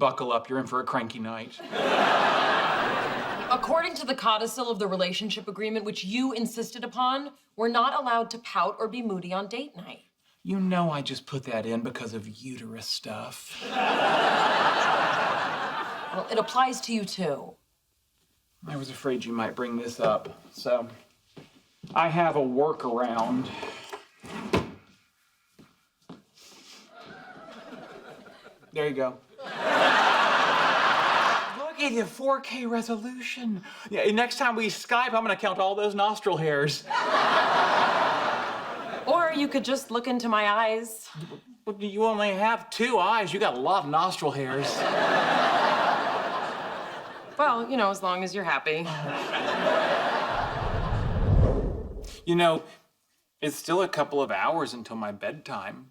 buckle up. You're in for a cranky night. According to the codicil of the relationship agreement, which you insisted upon, we're not allowed to pout or be moody on date night. You know I just put that in because of uterus stuff. Well, it applies to you, too. I was afraid you might bring this up, so I have a workaround. There you go. Look at the 4K resolution. Yeah, next time we Skype, I'm gonna count all those nostril hairs. Or you could just look into my eyes. But you only have 2 eyes. You got a lot of nostril hairs. Well, you know, as long as you're happy. You know, it's still a couple of hours until my bedtime.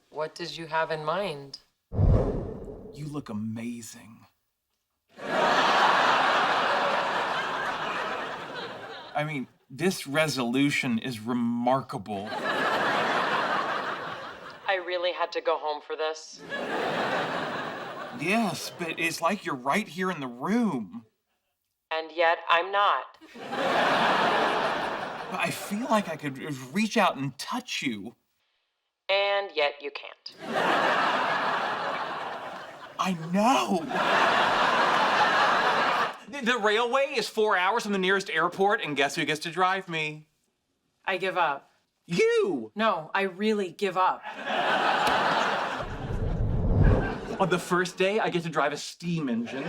What did you have in mind? You look amazing. I mean, this resolution is remarkable. I really had to go home for this. Yes, but it's like you're right here in the room. And yet, I'm not. I feel like I could reach out and touch you. And yet, you can't. I know. The railway is 4 hours from the nearest airport, and guess who gets to drive me? I give up. You! No, I really give up. On the first day, I get to drive a steam engine.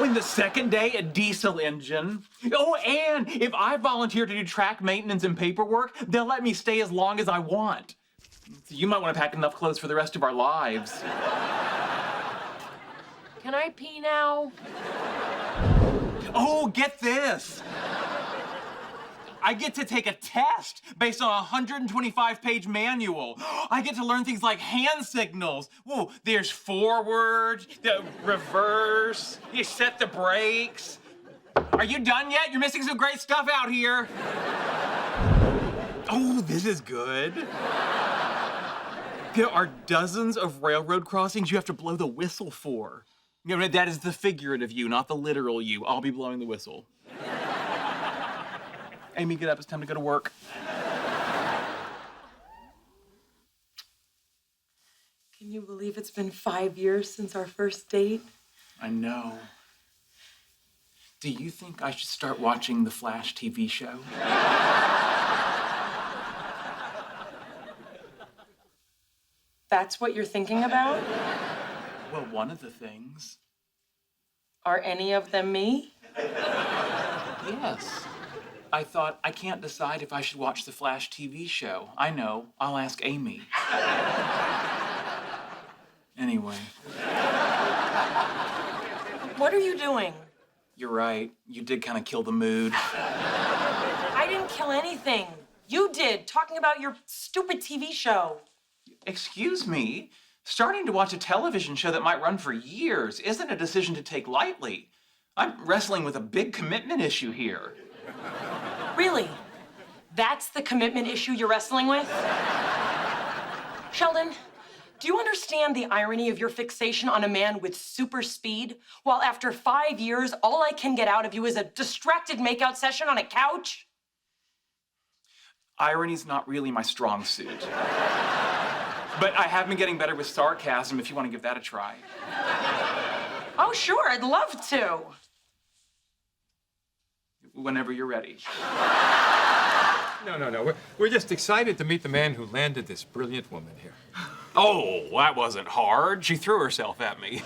On the second day, a diesel engine. Oh, and if I volunteer to do track maintenance and paperwork, they'll let me stay as long as I want. So you might want to pack enough clothes for the rest of our lives. Can I pee now? Oh, get this. I get to take a test based on a 125-page manual. I get to learn things like hand signals. Whoa, there's forward, the reverse, you set the brakes. Are you done yet? You're missing some great stuff out here. Oh, this is good. There are dozens of railroad crossings you have to blow the whistle for. You know, that is the figurative you, not the literal you. I'll be blowing the whistle. Amy, get up. It's time to go to work. Can you believe it's been 5 years since our first date? I know. Do you think I should start watching the Flash TV show? That's what you're thinking about? Well, one of the things. Are any of them me? Yes. I thought, I can't decide if I should watch the Flash TV show. I know. I'll ask Amy. Anyway. What are you doing? You're right. You did kind of kill the mood. I didn't kill anything. You did, talking about your stupid TV show. Excuse me? Starting to watch a television show that might run for years isn't a decision to take lightly. I'm wrestling with a big commitment issue here. Really? That's the commitment issue you're wrestling with? Sheldon, do you understand the irony of your fixation on a man with super speed, while after 5 years, all I can get out of you is a distracted makeout session on a couch? Irony's not really my strong suit. But I have been getting better with sarcasm if you want to give that a try. Oh, sure, I'd love to. Whenever you're ready. No. We're just excited to meet the man who landed this brilliant woman here. Oh, that wasn't hard. She threw herself at me.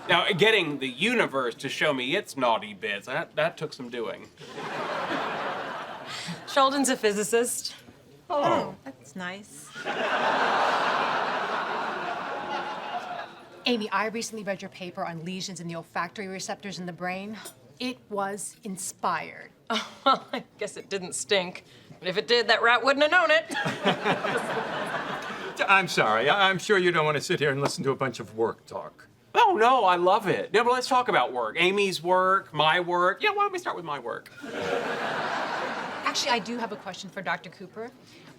Now, getting the universe to show me its naughty bits, that took some doing. Sheldon's a physicist. Oh, that's nice. Amy, I recently read your paper on lesions in the olfactory receptors in the brain. It was inspired. Oh, well, I guess it didn't stink. But if it did, that rat wouldn't have known it. I'm sorry. I'm sure you don't want to sit here and listen to a bunch of work talk. Oh, no, I love it. Yeah, but let's talk about work. Amy's work, my work. Yeah, why don't we start with my work? Actually, I do have a question for Dr. Cooper.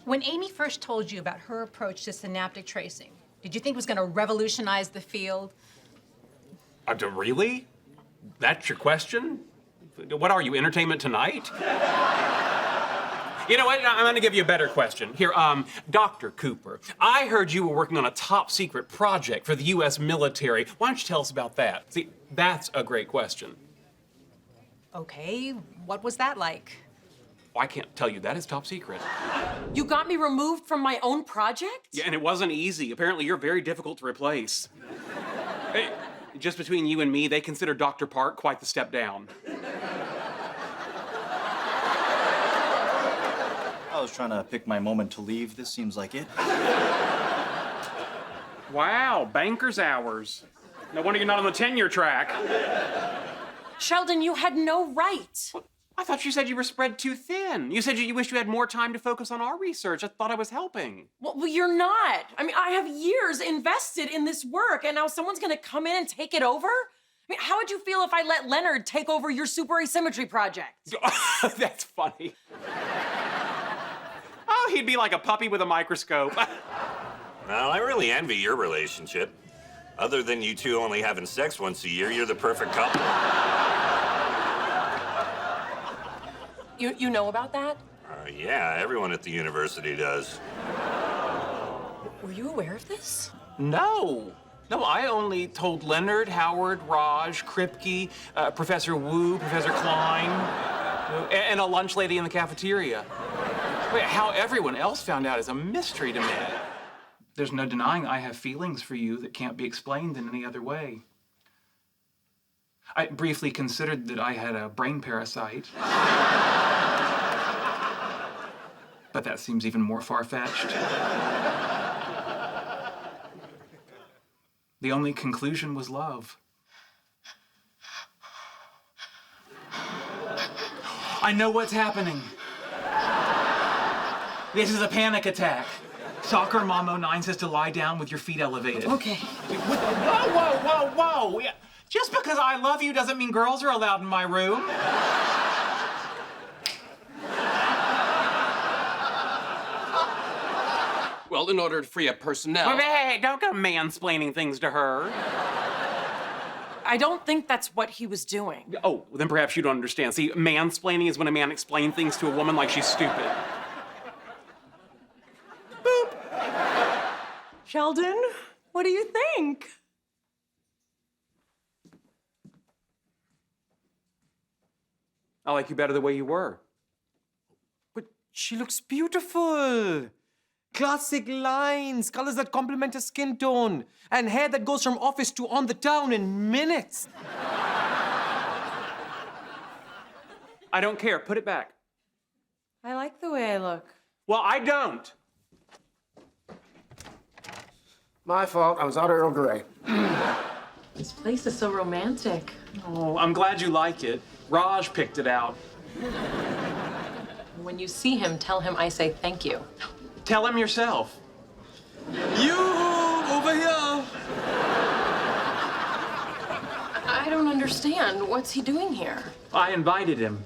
When Amy first told you about her approach to synaptic tracing, did you think it was going to revolutionize the field? Really? That's your question? What are you, Entertainment Tonight? You know what? I'm gonna give you a better question. Here, Dr. Cooper, I heard you were working on a top secret project for the U.S. military. Why don't you tell us about that? See, that's a great question. Okay, what was that like? Well, I can't tell you that. It's top secret. You got me removed from my own project? Yeah, and it wasn't easy. Apparently, you're very difficult to replace. Hey, just between you and me, they consider Dr. Park quite the step down. I was trying to pick my moment to leave. This seems like it. Wow, banker's hours. No wonder you're not on the tenure track. Sheldon, you had no right. I thought you said you were spread too thin. You said you wished you had more time to focus on our research. I thought I was helping. Well, you're not. I mean, I have years invested in this work, and now someone's gonna come in and take it over? I mean, how would you feel if I let Leonard take over your super asymmetry project? That's funny. Oh, he'd be like a puppy with a microscope. Well, I really envy your relationship. Other than you two only having sex once a year, you're the perfect couple. You know about that? Yeah, everyone at the university does. Were you aware of this? No, I only told Leonard, Howard, Raj, Kripke, Professor Wu, Professor Klein, and a lunch lady in the cafeteria. Wait, how everyone else found out is a mystery to me. There's no denying I have feelings for you that can't be explained in any other way. I briefly considered that I had a brain parasite. But that seems even more far-fetched. The only conclusion was love. I know what's happening. This is a panic attack. Soccer Mom 09 says to lie down with your feet elevated. Okay. Whoa. Yeah. Just because I love you doesn't mean girls are allowed in my room. Well, in order to free up personnel... Hey, don't go mansplaining things to her. I don't think that's what he was doing. Oh, then perhaps you don't understand. See, mansplaining is when a man explains things to a woman like she's stupid. Sheldon, what do you think? I like you better the way you were. But she looks beautiful. Classic lines, colors that complement her skin tone, and hair that goes from office to on the town in minutes. I don't care. Put it back. I like the way I look. Well, I don't. My fault. I was out of Earl Grey. This place is so romantic. Oh, I'm glad you like it. Raj picked it out. When you see him, tell him I say thank you. Tell him yourself. You over here. I don't understand. What's he doing here? I invited him.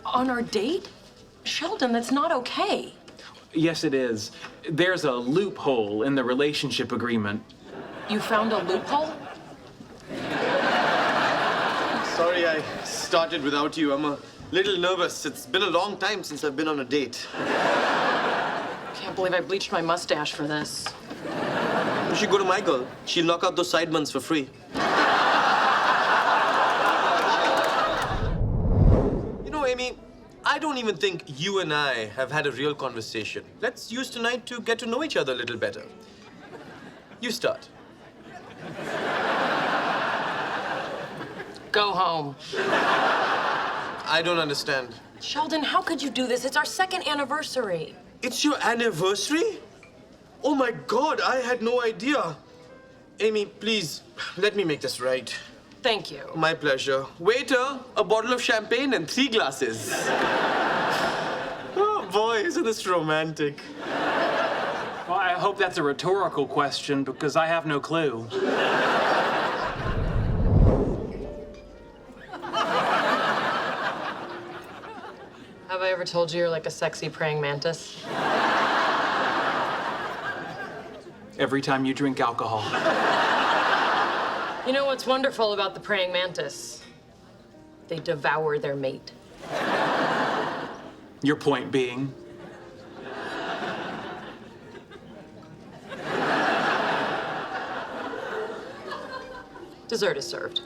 On our date? Sheldon, that's not okay. Yes, it is. There's a loophole in the relationship agreement. You found a loophole? Sorry I started without you. I'm a little nervous. It's been a long time since I've been on a date. Can't believe I bleached my mustache for this. You should go to my girl. She'll knock out those sideburns for free. You know, Amy, I don't even think you and I have had a real conversation. Let's use tonight to get to know each other a little better. You start. Go home. I don't understand. Sheldon, how could you do this? It's our second anniversary. It's your anniversary? Oh my God, I had no idea. Amy, please, let me make this right. Thank you. My pleasure. Waiter, a bottle of champagne and 3 glasses. Oh boy, isn't this romantic? Well, I hope that's a rhetorical question because I have no clue. Have I ever told you you're like a sexy praying mantis? Every time you drink alcohol. You know what's wonderful about the praying mantis? They devour their mate. Your point being? Dessert is served.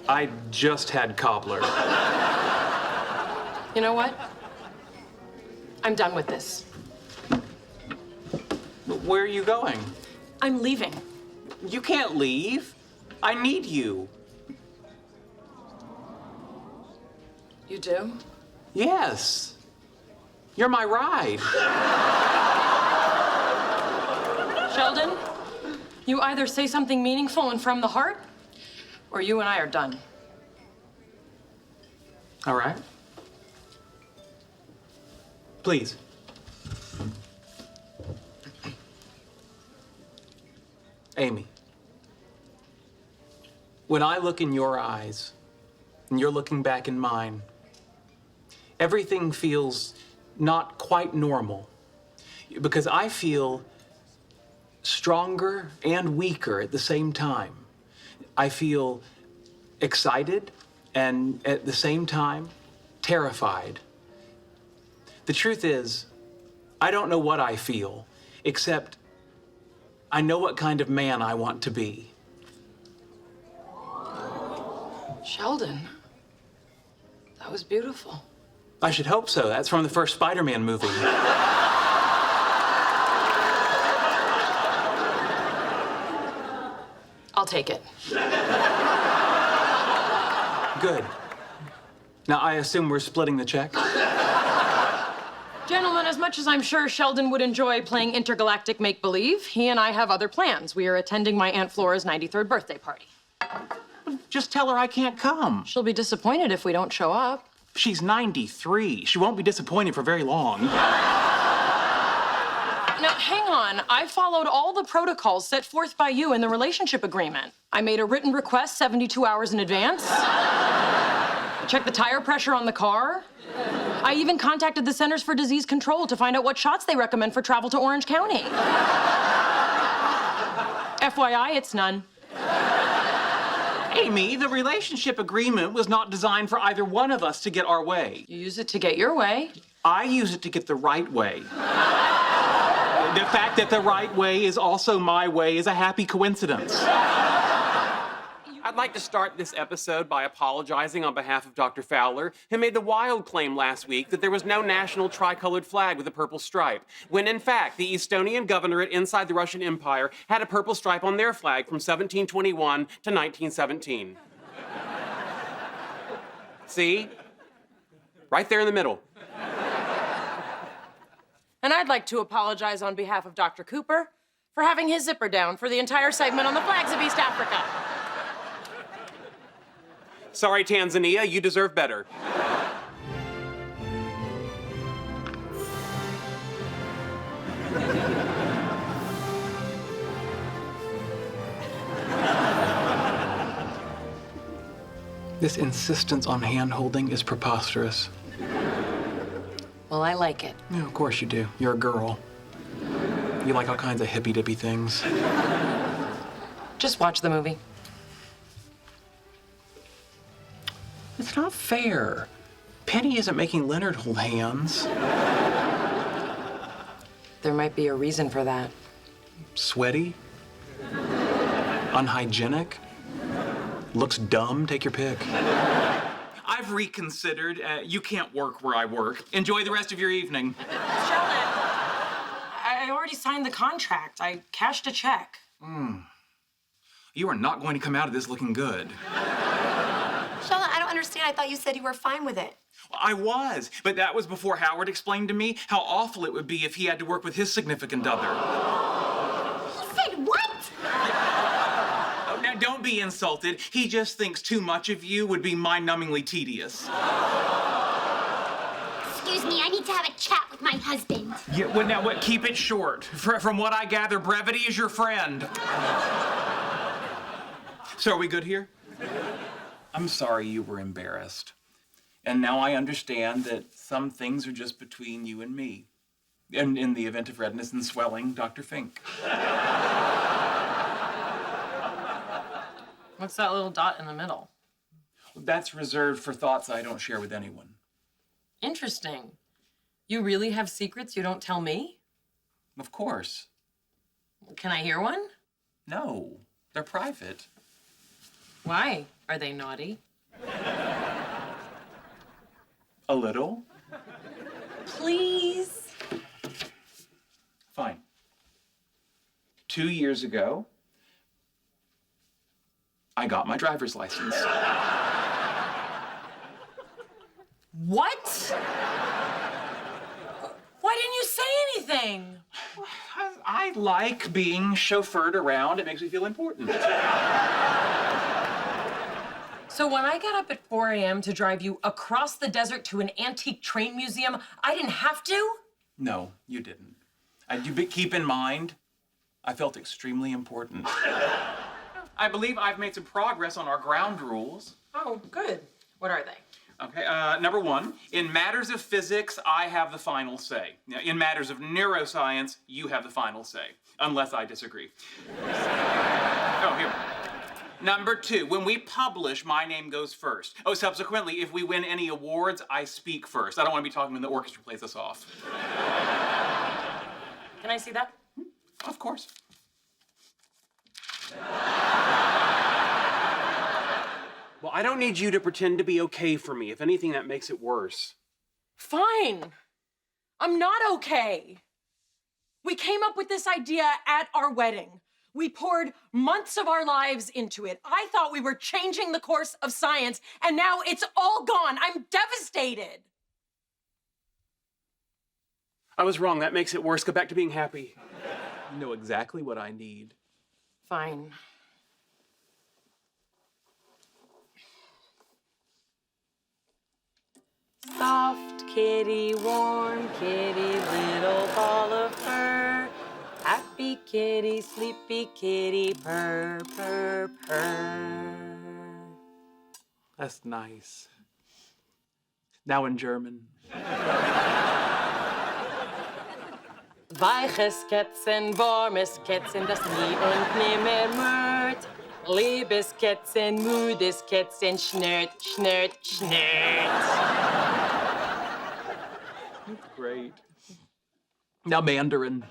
I just had cobbler. You know what? I'm done with this. Where are you going? I'm leaving. You can't leave. I need you. You do? Yes. You're my ride. Sheldon, you either say something meaningful and from the heart, or you and I are done. All right. Please. Amy, when I look in your eyes and you're looking back in mine, everything feels not quite normal because I feel stronger and weaker at the same time. I feel excited and at the same time terrified. The truth is, I don't know what I feel, except I know what kind of man I want to be. Sheldon, that was beautiful. I should hope so. That's from the first Spider-Man movie. I'll take it. Good. Now, I assume we're splitting the check? Gentlemen, as much as I'm sure Sheldon would enjoy playing intergalactic make-believe, he and I have other plans. We are attending my Aunt Flora's 93rd birthday party. Just tell her I can't come. She'll be disappointed if we don't show up. She's 93. She won't be disappointed for very long. Now, hang on. I followed all the protocols set forth by you in the relationship agreement. I made a written request 72 hours in advance. I checked the tire pressure on the car. I even contacted the Centers for Disease Control to find out what shots they recommend for travel to Orange County. FYI, it's none. Amy, the relationship agreement was not designed for either one of us to get our way. You use it to get your way. I use it to get the right way. The fact that the right way is also my way is a happy coincidence. I'd like to start this episode by apologizing on behalf of Dr. Fowler, who made the wild claim last week that there was no national tricolored flag with a purple stripe, when in fact the Estonian governorate inside the Russian Empire had a purple stripe on their flag from 1721 to 1917. See? Right there in the middle. And I'd like to apologize on behalf of Dr. Cooper for having his zipper down for the entire segment on the flags of East Africa. Sorry, Tanzania, you deserve better. This insistence on hand-holding is preposterous. Well, I like it. Yeah, of course you do. You're a girl. You like all kinds of hippy-dippy things. Just watch the movie. It's not fair. Penny isn't making Leonard hold hands. There might be a reason for that. Sweaty? Unhygienic? Looks dumb? Take your pick. I've reconsidered. You can't work where I work. Enjoy the rest of your evening. Sheldon, I already signed the contract. I cashed a check. You are not going to come out of this looking good. Sheldon, I don't understand. I thought you said you were fine with it. I was, but that was before Howard explained to me how awful it would be if he had to work with his significant other. He said what? Oh, now, don't be insulted. He just thinks too much of you would be mind-numbingly tedious. Excuse me, I need to have a chat with my husband. Yeah, well, now, what? Keep it short. From what I gather, brevity is your friend. So are we good here? I'm sorry you were embarrassed. And now I understand that some things are just between you and me. And in the event of redness and swelling, Dr. Fink. What's that little dot in the middle? That's reserved for thoughts I don't share with anyone. Interesting. You really have secrets you don't tell me? Of course. Can I hear one? No, they're private. Why? Are they naughty? A little? Please. Fine. 2 years ago, I got my driver's license. What? Why didn't you say anything? I like being chauffeured around. It makes me feel important. So when I got up at 4 a.m. to drive you across the desert to an antique train museum, I didn't have to? No, you didn't. Keep in mind, I felt extremely important. I believe I've made some progress on our ground rules. Oh, good. What are they? Okay, number 1, in matters of physics, I have the final say. Now, in matters of neuroscience, you have the final say, unless I disagree. Oh, here. Number 2, when we publish, my name goes first. Oh, subsequently, if we win any awards, I speak first. I don't want to be talking when the orchestra plays us off. Can I see that? Of course. Well, I don't need you to pretend to be okay for me. If anything, that makes it worse. Fine. I'm not okay. We came up with this idea at our wedding. We poured months of our lives into it. I thought we were changing the course of science, and now it's all gone. I'm devastated. I was wrong. That makes it worse. Go back to being happy. You know exactly what I need. Fine. Soft kitty, warm kitty, little ball of fur. Happy kitty, sleepy kitty, purr, purr, purr. That's nice. Now in German. Weiches Kätzchen, warmes Kätzchen, das nie und nimmer mört. Liebes Kätzchen, müdes Kätzchen, schnurrt, schnurrt, schnurrt. Great. Now Mandarin.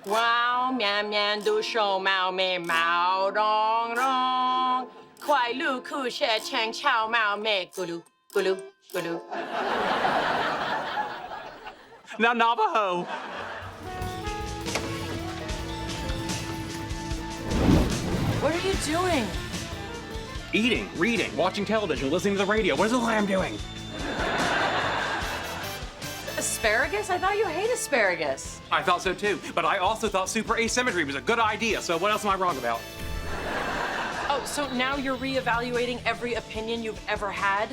Wow, mian mian du shou mao mei mao dong dong. Kuai lu ku she cheng chao mao mei gulu, gulu, gulu. Now Navajo. What are you doing? Eating, reading, watching television, listening to the radio. What is it I'm doing? Asparagus? I thought you hate asparagus. I thought so too, but I also thought super asymmetry was a good idea, so what else am I wrong about? Oh, so now you're reevaluating every opinion you've ever had?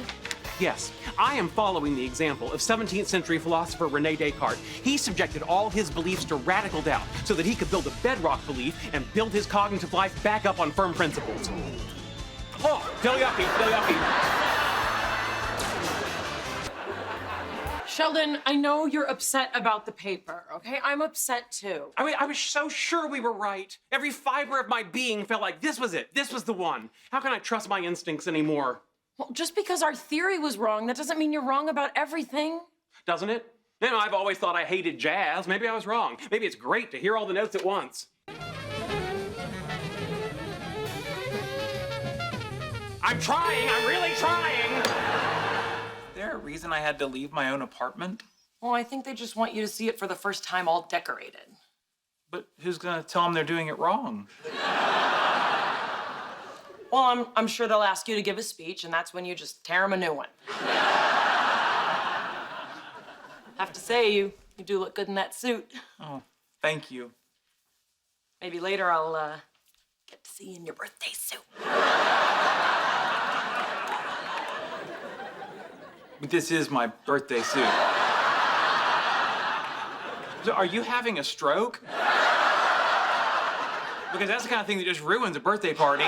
Yes, I am following the example of 17th century philosopher Rene Descartes. He subjected all his beliefs to radical doubt so that he could build a bedrock belief and build his cognitive life back up on firm principles. Oh, teriyaki, teriyaki. Sheldon, I know you're upset about the paper, okay? I'm upset too. I mean, I was so sure we were right. Every fiber of my being felt like this was it. This was the one. How can I trust my instincts anymore? Well, just because our theory was wrong, that doesn't mean you're wrong about everything. Doesn't it? You know, I've always thought I hated jazz. Maybe I was wrong. Maybe it's great to hear all the notes at once. I'm trying. I'm really trying. Is there a reason I had to leave my own apartment? Well, I think they just want you to see it for the first time all decorated. But who's gonna tell them they're doing it wrong? Well, I'm sure they'll ask you to give a speech, and that's when you just tear them a new one. Have to say, you do look good in that suit. Oh, thank you. Maybe later I'll get to see you in your birthday suit. But this is my birthday suit. So are you having a stroke? Because that's the kind of thing that just ruins a birthday party.